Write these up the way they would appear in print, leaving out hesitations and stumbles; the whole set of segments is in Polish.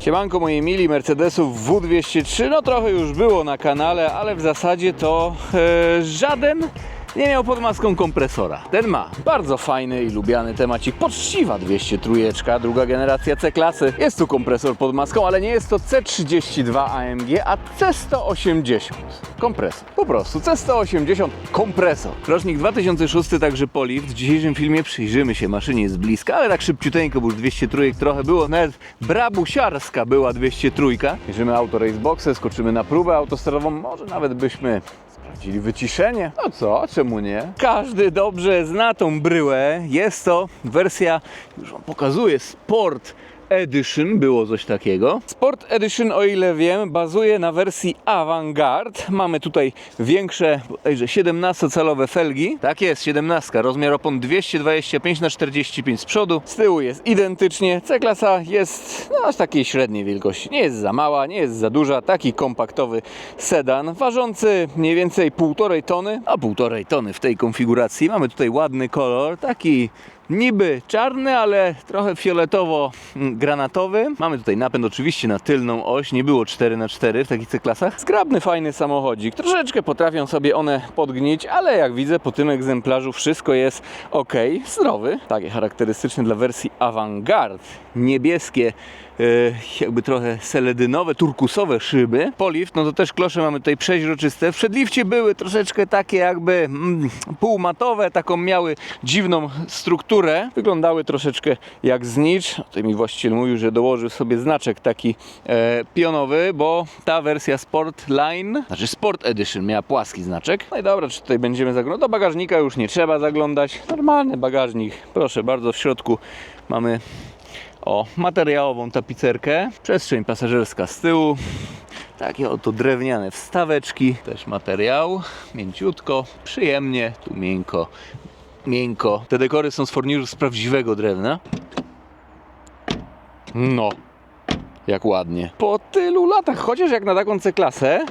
Siemanko moi mili, Mercedesów W203, no trochę już było na kanale, ale w zasadzie to żaden nie miał pod maską kompresora. Ten ma bardzo fajny i lubiany temacik, poczciwa 203, druga generacja C-klasy. Jest tu kompresor pod maską, ale nie jest to C32 AMG, a C180 kompresor. Po prostu C180 kompresor. Rocznik 2006, także Polift. W dzisiejszym filmie przyjrzymy się maszynie z bliska, ale tak szybciuteńko, bo już 203 trochę było. Nawet brabusiarska była 203. Bierzemy auto raceboxy, skoczymy na próbę autostradową, może nawet byśmy sprawdzili wyciszenie. No co, czemu nie? Każdy dobrze zna tą bryłę. Jest to wersja, już wam pokazuję, Sport Edition, było coś takiego. Sport Edition, o ile wiem, bazuje na wersji Avantgarde. Mamy tutaj większe, 17-calowe felgi. Tak jest, 17, rozmiar opon 225×45 z przodu. Z tyłu jest identycznie. C-klasa jest aż takiej średniej wielkości. Nie jest za mała, nie jest za duża. Taki kompaktowy sedan, ważący mniej więcej 1,5 tony. A 1,5 tony w tej konfiguracji. Mamy tutaj ładny kolor, taki niby czarny, ale trochę fioletowo-granatowy. Mamy tutaj napęd oczywiście na tylną oś. Nie było 4x4 w takich C-klasach. Zgrabny, fajny samochodzik. Troszeczkę potrafią sobie one podgnić, ale jak widzę po tym egzemplarzu wszystko jest ok, zdrowy. Takie charakterystyczne dla wersji Avantgarde. Niebieskie, jakby trochę seledynowe, turkusowe szyby. Polift, no to też klosze mamy tutaj przeźroczyste. W przedlifcie były troszeczkę takie jakby półmatowe, taką miały dziwną strukturę. Wyglądały troszeczkę jak znicz. Tutaj mi właściciel mówił, że dołożył sobie znaczek taki pionowy, bo ta wersja Sport Line, znaczy Sport Edition, miała płaski znaczek. No i dobra, czy tutaj będziemy zaglądać? Do bagażnika już nie trzeba zaglądać. Normalny bagażnik. Proszę bardzo, w środku mamy materiałową tapicerkę, przestrzeń pasażerska z tyłu, takie oto drewniane wstaweczki, też materiał, mięciutko, przyjemnie, tu miękko, miękko. Te dekory są z forniżu z prawdziwego drewna. No, jak ładnie. Po tylu latach, chociaż jak na taką C-klasę,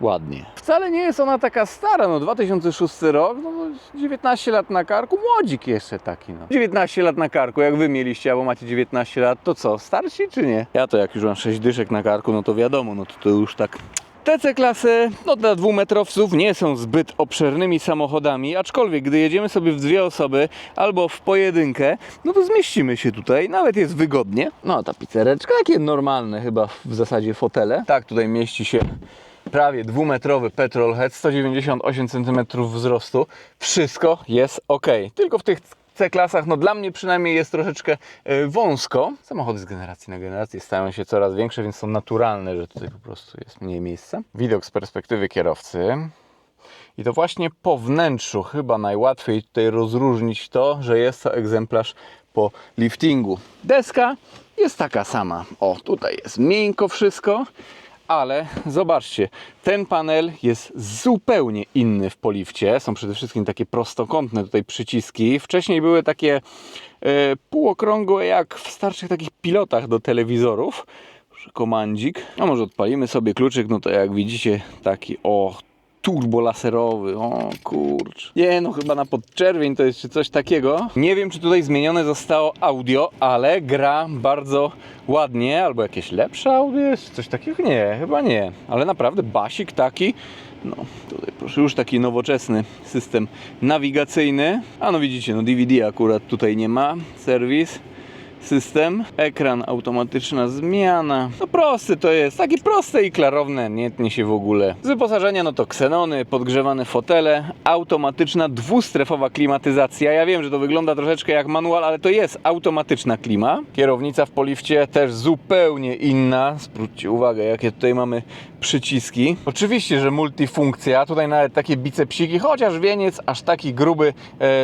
ładnie. Wcale nie jest ona taka stara, no 2006 rok, no 19 lat na karku, młodzik jeszcze taki, no. 19 lat na karku, jak wy mieliście, albo macie 19 lat, to co, starsi czy nie? Ja to jak już mam 6 dyszek na karku, no to wiadomo, no to już tak. Te C-klasy, no dla dwumetrowców nie są zbyt obszernymi samochodami, aczkolwiek gdy jedziemy sobie w dwie osoby albo w pojedynkę, no to zmieścimy się tutaj, nawet jest wygodnie. No ta pizzereczka, takie normalne chyba w zasadzie fotele. Tak, tutaj mieści się prawie dwumetrowy petrolhead, 198 cm wzrostu. Wszystko jest ok. Tylko w tych C-klasach, no dla mnie przynajmniej jest troszeczkę wąsko. Samochody z generacji na generację stają się coraz większe, więc są naturalne, że tutaj po prostu jest mniej miejsca. Widok z perspektywy kierowcy. I to właśnie po wnętrzu chyba najłatwiej tutaj rozróżnić to, że jest to egzemplarz po liftingu. Deska jest taka sama. O, tutaj jest miękko wszystko. Ale zobaczcie, ten panel jest zupełnie inny w Polifcie. Są przede wszystkim takie prostokątne tutaj przyciski. Wcześniej były takie półokrągłe jak w starszych takich pilotach do telewizorów. Komandzik. No może odpalimy sobie kluczyk, no to jak widzicie taki turbolaserowy, o kurcz. Nie no, chyba na podczerwień to jest czy coś takiego. Nie wiem, czy tutaj zmienione zostało audio, ale gra bardzo ładnie, albo jakieś lepsze audio jest, coś takiego? Nie, chyba nie. Ale naprawdę basik taki, no tutaj proszę, już taki nowoczesny system nawigacyjny. A no widzicie, no DVD akurat tutaj nie ma, serwis. System, ekran, automatyczna zmiana. No prosty to jest, takie proste i klarowne, nie tnie się w ogóle. Z wyposażenia no to ksenony, podgrzewane fotele, automatyczna dwustrefowa klimatyzacja. Ja wiem, że to wygląda troszeczkę jak manual, ale to jest automatyczna klima. Kierownica w Polifcie też zupełnie inna. Zwróćcie uwagę, jakie tutaj mamy przyciski. Oczywiście, że multifunkcja, tutaj nawet takie bicepsiki, chociaż wieniec aż taki gruby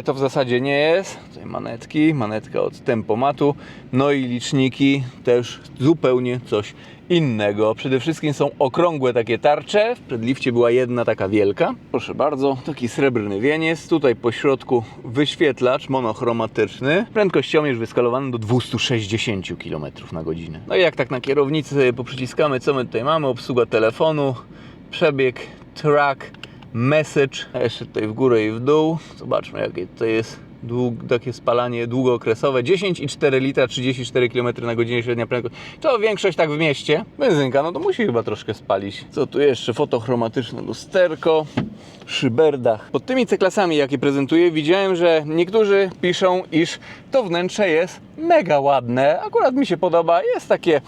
to w zasadzie nie jest. Tutaj manetki, manetka od tempomatu. No i liczniki też zupełnie coś innego. Przede wszystkim są okrągłe takie tarcze. W przedlifcie była jedna taka wielka. Proszę bardzo, taki srebrny wieniec. Tutaj po środku wyświetlacz monochromatyczny. Prędkościomierz wyskalowany do 260 km na godzinę. No i jak tak na kierownicy sobie poprzyciskamy, co my tutaj mamy? Obsługa telefonu, przebieg, track, message. A jeszcze tutaj w górę i w dół. Zobaczmy, jakie to jest takie spalanie długookresowe. 10,4 litra, 34 km na godzinę średnia prędkość. To większość tak w mieście. Benzynka, no to musi chyba troszkę spalić. Co tu jeszcze? Fotochromatyczne lusterko, szyberdach. Pod tymi C-klasami, jakie prezentuję, widziałem, że niektórzy piszą, iż to wnętrze jest mega ładne. Akurat mi się podoba. Jest takie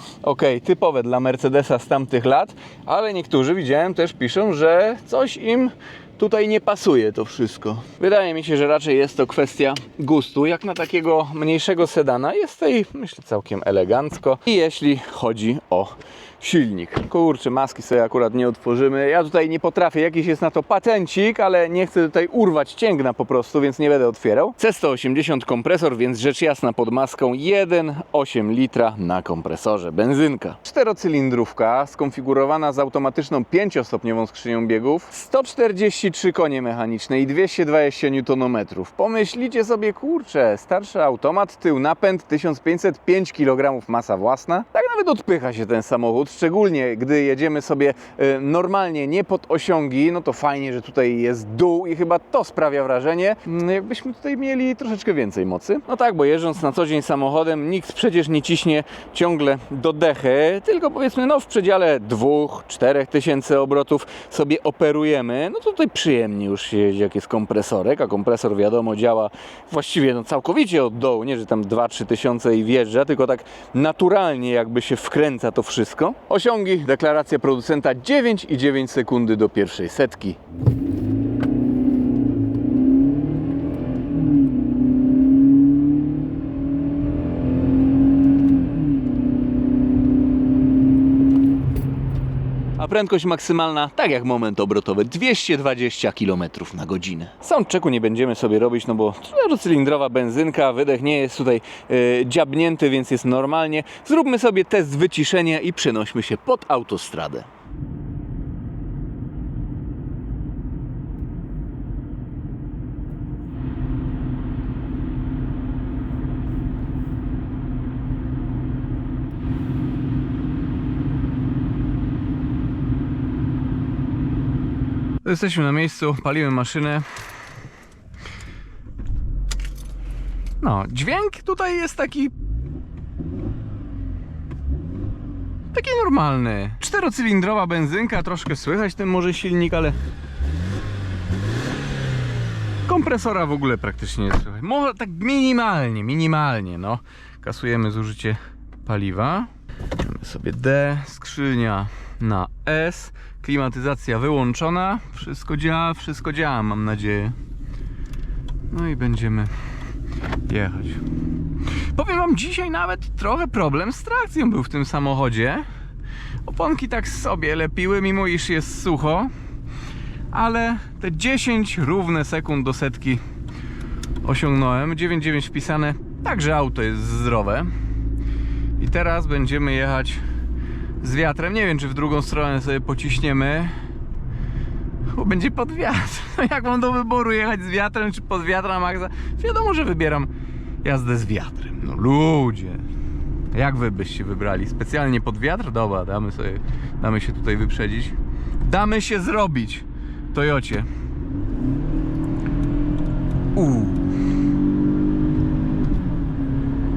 typowe dla Mercedesa z tamtych lat, ale niektórzy, widziałem, też piszą, że coś im tutaj nie pasuje to wszystko. Wydaje mi się, że raczej jest to kwestia gustu. Jak na takiego mniejszego sedana jest tutaj, myślę, całkiem elegancko. I jeśli chodzi o silnik. Kurczę, maski sobie akurat nie otworzymy. Ja tutaj nie potrafię, jakiś jest na to patencik, ale nie chcę tutaj urwać cięgna po prostu, więc nie będę otwierał. C180 kompresor, więc rzecz jasna pod maską 1,8 litra na kompresorze. Benzynka. 4-cylindrówka skonfigurowana z automatyczną 5-stopniową skrzynią biegów, 143 konie mechaniczne i 220 Nm. Pomyślicie sobie, kurczę, starszy automat, tył napęd, 1505 kg masa własna. Tak nawet odpycha się ten samochód. Szczególnie gdy jedziemy sobie normalnie, nie pod osiągi, no to fajnie, że tutaj jest dół i chyba to sprawia wrażenie, jakbyśmy tutaj mieli troszeczkę więcej mocy. No tak, bo jeżdżąc na co dzień samochodem, nikt przecież nie ciśnie ciągle do dechy, tylko powiedzmy w przedziale 2-4 tysięcy obrotów sobie operujemy. No to tutaj przyjemnie już się jeździ, jak jest kompresorek, a kompresor wiadomo działa właściwie całkowicie od dołu, nie że tam 2-3 tysiące i wjeżdża, tylko tak naturalnie jakby się wkręca to wszystko. Osiągi, deklaracja producenta 9,9 sekundy do pierwszej setki. A prędkość maksymalna, tak jak moment obrotowy, 220 km na godzinę. Soundchecku nie będziemy sobie robić, no bo 4-cylindrowa benzynka, wydech nie jest tutaj dziabnięty, więc jest normalnie. Zróbmy sobie test wyciszenia i przenośmy się pod autostradę. Jesteśmy na miejscu, palimy maszynę. No, dźwięk tutaj jest taki normalny. 4-cylindrowa benzynka, troszkę słychać ten może silnik, ale kompresora w ogóle praktycznie nie słychać. Może tak minimalnie, no. Kasujemy zużycie paliwa. Mamy sobie D, skrzynia na S. Klimatyzacja wyłączona, wszystko działa, mam nadzieję. No i będziemy jechać. Powiem wam, dzisiaj nawet trochę problem z trakcją był w tym samochodzie. Oponki tak sobie lepiły, mimo iż jest sucho, ale te 10 równe sekund do setki osiągnąłem. 9,9 wpisane, także auto jest zdrowe. I teraz będziemy jechać z wiatrem. Nie wiem, czy w drugą stronę sobie pociśniemy, bo będzie pod wiatr. No jak mam do wyboru jechać z wiatrem, czy pod wiatr na maksa? Wiadomo, że wybieram jazdę z wiatrem. No ludzie, jak wy byście wybrali? Specjalnie pod wiatr? Dobra, damy się tutaj wyprzedzić. Damy się zrobić Toyocie.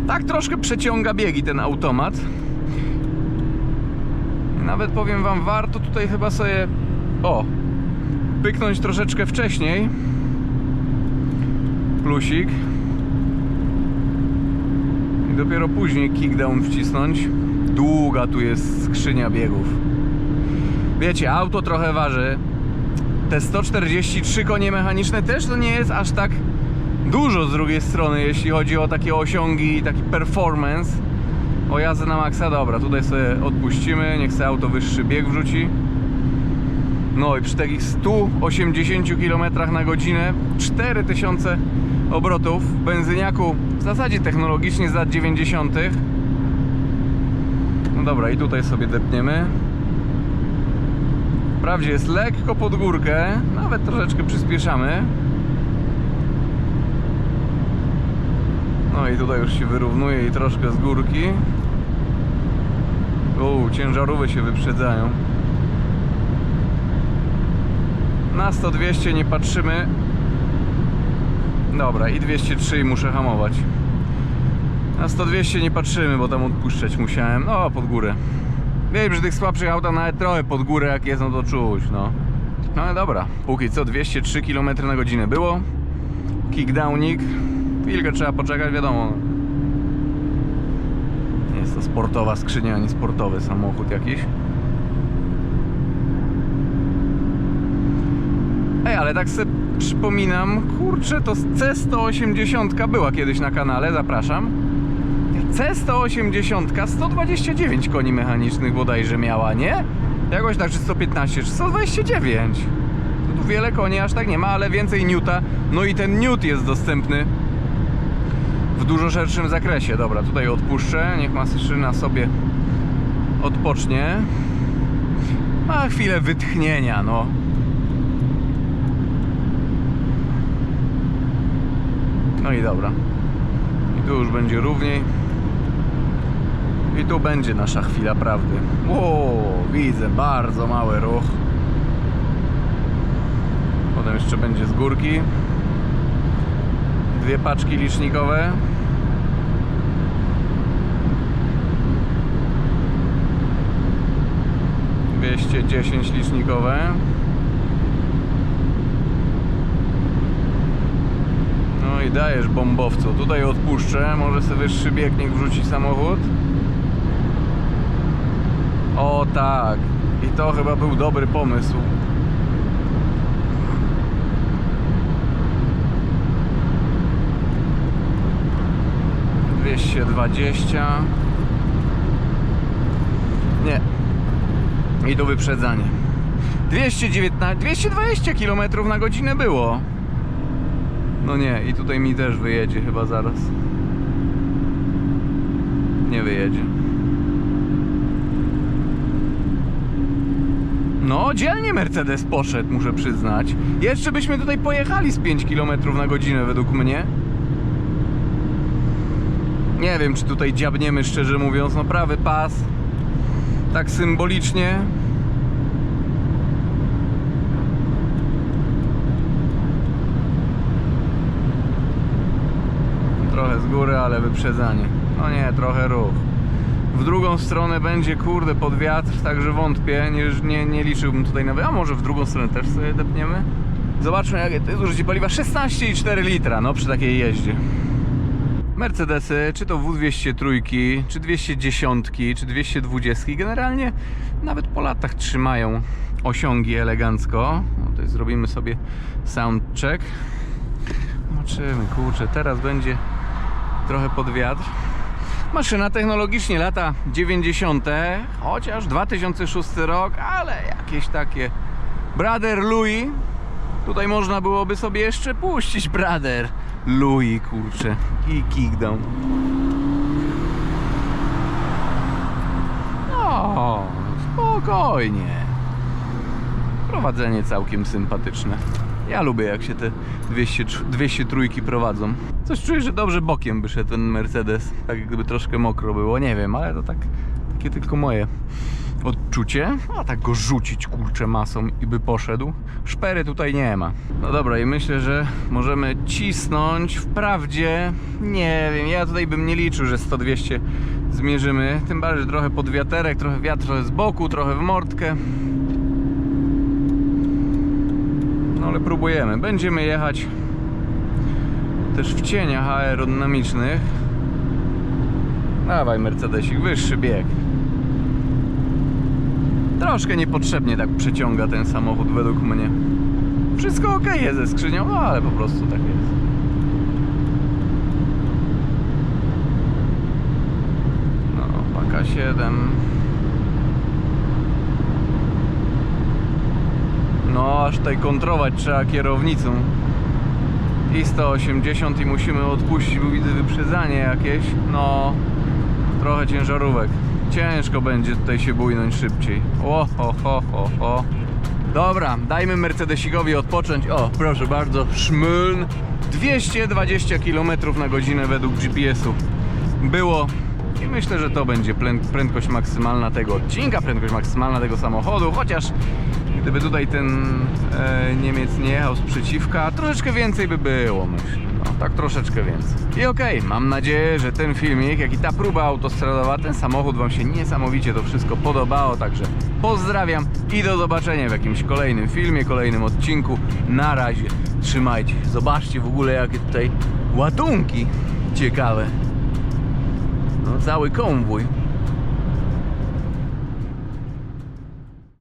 Tak troszkę przeciąga biegi ten automat. Nawet powiem wam, warto tutaj chyba sobie pyknąć troszeczkę wcześniej. Plusik. I dopiero później kickdown wcisnąć. Długa tu jest skrzynia biegów. Wiecie, auto trochę waży. Te 143 konie mechaniczne też to nie jest aż tak dużo z drugiej strony, jeśli chodzi o takie osiągi i taki performance. O jazdę na maksa, dobra, tutaj sobie odpuścimy, niech sobie auto wyższy bieg wrzuci. No i przy takich 180 km na godzinę 4000 obrotów w benzyniaku, w zasadzie technologicznie z lat 90. No dobra, i tutaj sobie depniemy. Wprawdzie jest lekko pod górkę, nawet troszeczkę przyspieszamy. No i tutaj już się wyrównuje i troszkę z górki. Ciężarówki się wyprzedzają. Na 100-200 nie patrzymy. Dobra, i 203 i muszę hamować. Na 100-200 nie patrzymy, bo tam odpuszczać musiałem. No, pod górę. Wiem, że tych słabszych autach nawet trochę pod górę jak jest, no to czuć, no. No ale dobra, póki co 203 km na godzinę było. Kickdownik. Chwilkę trzeba poczekać, wiadomo. Nie jest to sportowa skrzynia, ani sportowy samochód jakiś. Ej, ale tak sobie przypominam, kurczę, to C180 była kiedyś na kanale, zapraszam. C180 129 koni mechanicznych bodajże miała, nie? Jakoś tak, czy 115, czy 129. Tu wiele koni aż tak nie ma, ale więcej newta. No i ten newt jest dostępny w dużo szerszym zakresie. Dobra, tutaj odpuszczę, niech maszyna sobie odpocznie. Ma chwilę wytchnienia, no. No i dobra. I tu już będzie równiej. I tu będzie nasza chwila prawdy. Wow, widzę, bardzo mały ruch. Potem jeszcze będzie z górki. 2 paczki licznikowe. ...210 licznikowe. No i dajesz bombowcu. Tutaj odpuszczę. Może sobie wyższy biegnik wrzucić samochód. O tak. I to chyba był dobry pomysł. ...220... Nie. I to wyprzedzanie. 220 km na godzinę było. No nie, i tutaj mi też wyjedzie chyba zaraz. Nie wyjedzie. No, dzielnie Mercedes poszedł, muszę przyznać. Jeszcze byśmy tutaj pojechali z 5 km na godzinę według mnie. Nie wiem, czy tutaj dziabniemy, szczerze mówiąc. No, prawy pas. Tak symbolicznie. Trochę z góry, ale wyprzedzanie. No nie, trochę ruch. W drugą stronę będzie, kurde, pod wiatr, także wątpię. Nie liczyłbym tutaj nawet. A może w drugą stronę też sobie depniemy? Zobaczmy, jakie to jest zużycie paliwa. 16,4 litra, no przy takiej jeździe. Mercedesy, czy to W203, czy 210, czy 220, generalnie nawet po latach trzymają osiągi elegancko. No to jest, zrobimy sobie soundcheck. Zobaczymy, kurczę, teraz będzie trochę pod wiatr. Maszyna technologicznie lata 90, chociaż 2006 rok, ale jakieś takie Brother Louis. Tutaj można byłoby sobie jeszcze puścić Brother Louis, kurczę, i kickdown. No, spokojnie. Prowadzenie całkiem sympatyczne. Ja lubię, jak się te 203 prowadzą. Coś czuję, że dobrze bokiem by szedł ten Mercedes. Tak jak gdyby troszkę mokro było, nie wiem, ale to takie tylko moje odczucie. A tak go rzucić, kurczę, masą i by poszedł. Szpery tutaj nie ma. No dobra, i myślę, że możemy cisnąć. Wprawdzie, nie wiem, ja tutaj bym nie liczył, że 100-200 zmierzymy. Tym bardziej, że trochę pod wiaterek, trochę wiatr, trochę z boku, trochę w mordkę. No ale próbujemy. Będziemy jechać też w cieniach aerodynamicznych. Dawaj, Mercedesik, wyższy bieg. Troszkę niepotrzebnie tak przeciąga ten samochód według mnie. Wszystko ok jest ze skrzynią, no ale po prostu tak jest. No, paka 7. No, aż tutaj kontrolować trzeba kierownicą. I 180 i musimy odpuścić, bo widzę wyprzedzanie jakieś. No, trochę ciężarówek. Ciężko będzie tutaj się bujnąć szybciej. O, ho, ho, ho, ho. Dobra, dajmy Mercedesikowi odpocząć. O, proszę bardzo, szmyln. 220 km na godzinę według GPS-u było. I myślę, że to będzie prędkość maksymalna tego odcinka, prędkość maksymalna tego samochodu. Chociaż Gdyby tutaj ten Niemiec nie jechał sprzeciwka, troszeczkę więcej by było, myślę. No, tak troszeczkę więcej. I okej, mam nadzieję, że ten filmik, jak i ta próba autostradowa, ten samochód Wam się niesamowicie to wszystko podobało. Także pozdrawiam i do zobaczenia w jakimś kolejnym filmie, kolejnym odcinku. Na razie, trzymajcie się. Zobaczcie w ogóle, jakie tutaj ładunki ciekawe. No, cały konwój.